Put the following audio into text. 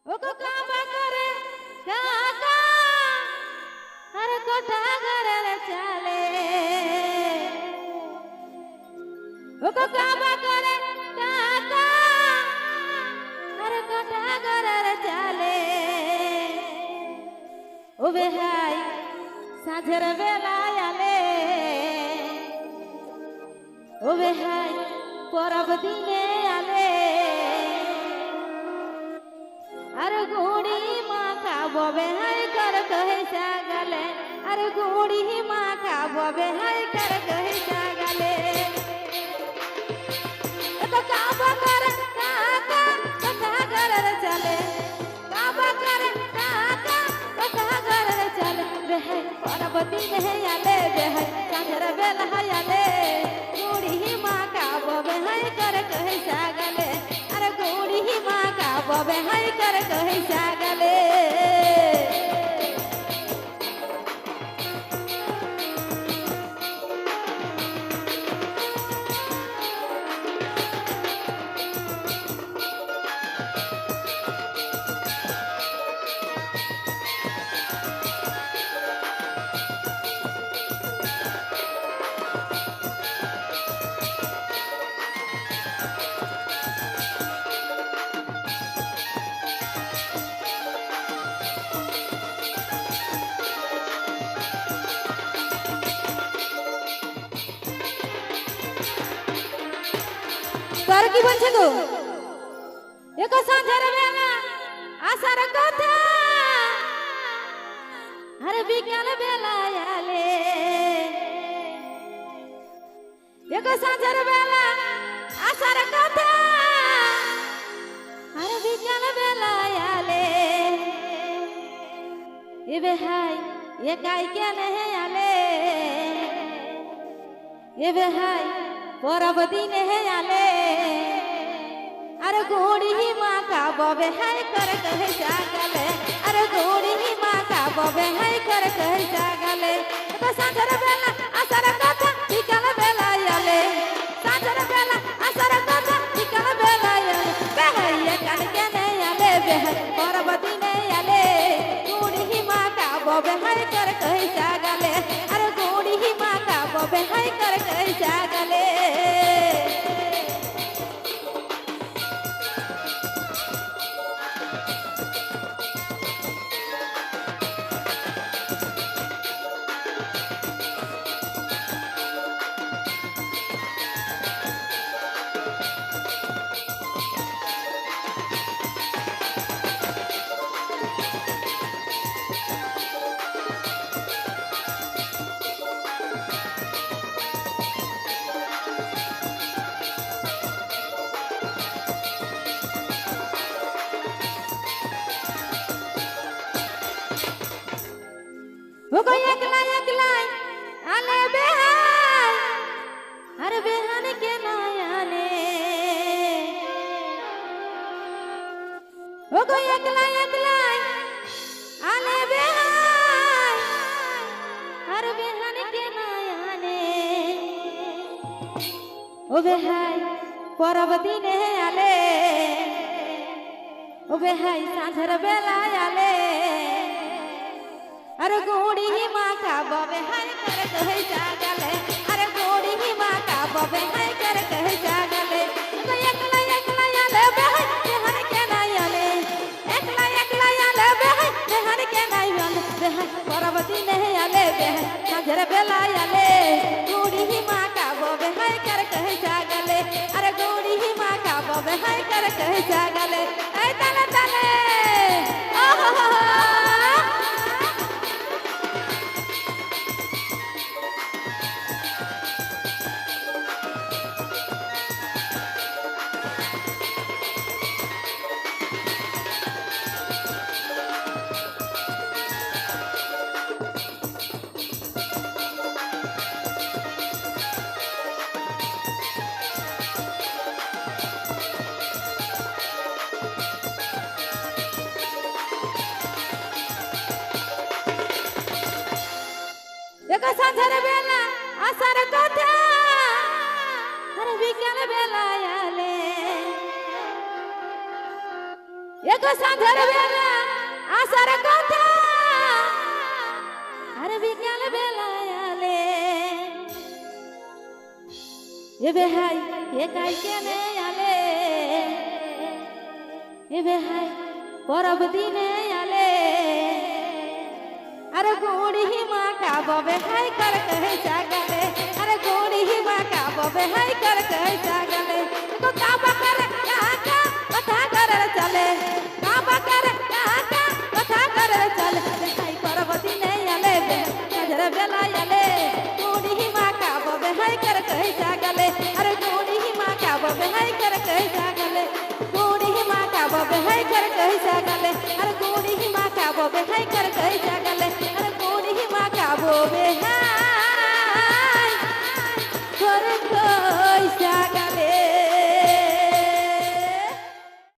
ওগো কাবা করে কাকা আর কোঠা ঘরের চালে ওগো কাবা করে কাকা আর কোঠা ঘরের চালে ও বেহাই সাঁঝের বেলায় আলে ও বেহাই পরব দিনে আলে আর গুড়ি মাখা ববে হাই কর কহে সাগলে আর গুড়ি মাখা ববে হাই কর কহে সাগলে তো কাবা করে কাকা কথা ঘরের চলে কাবা করে কাকা কথা ঘরের চলে বেহাই পরব দিনে আলে বেহাই সাঁঝের বেলা আলে গুড়ি মাখা ববে হাই কর কহে সাগলে আর গুড়ি মাখা ববে হাই কর কহে সাগলে তোর কি বলছে গো দেখো সাঁঝের বেলা আসার কথা আর বিকাল বেলায় আলে দেখো সাঁঝের বেলা আসার কথা আর বিকাল বেলায় আলে এ বেহাই একাই কেন আলে এ বেহাই পরব দিনে আলে আর গুড়ি মাখা ববে হাই कर कहे जागले আর গুড়ি মাখা ববে হাই कर कहे जागले তো সাঁঝের বেলা আসার কথা বিকাল বেলায় আলে সাঁঝের বেলা আসার কথা বিকাল বেলায় আলে বেহাই কান কেনে আলে বেহাই পরব দিনে আলে গুড়ি মাখা ববে হাই कर कहे जागले আর গুড়ি মাখা ববে হাই कर कहे जागले ওগো একলা একলাই আলে বেহাই আর বেহান কে নাই আলে ওগো একলা একলাই আলে বেহাই আর বেহান কে নাই আলে ও বেহাই পরব দিনে আলে ও বেহাই সাঁঝের বেলায় আলে আর গুড়ি মাখা ববে হাই कर कहे जागले আর গুড়ি মাখা ববে হাই कर कहे जागले তো একলা একলা আলে বেহাই বেহান কে নাই আলে একলা একলা আলে বেহাই বেহান কে নাই আলে বেহাই পরব দিনে আলে বেহাই সাঁঝের বেলায় আলে গুড়ি মাখা ববে হাই कर कहे जागले আর গুড়ি মাখা ববে হাই कर कहे जागले এই তালে তালে ওহো देखो साँझेर बेला आसार कथा আর বিকাল বেলায় আলে एगो साँझर बेला आसर कथा अरे विज्ञान बेला आले एबे हाय ये काई केने आले एबे हाय परब दिने आले अरे गोड़ी ही माँ का बबे हाय कर कहे जागले अरे गोड़ी ही माँ का बबे हाय कर कहे जागले तो काबा कर काका कथा कर चले काबा कर काका कथा कर चले हाय परबती नहीं आले नजर बेला आले गोड़ी ही माँ का बबे हाय कर कहे जागले अरे गोड़ी ही माँ का बबे हाय कर कहे जागले गोड़ी ही माँ का बबे हाय कर कहे जागले अरे गोड़ी ही माँ का बबे हाय कर कहे जागले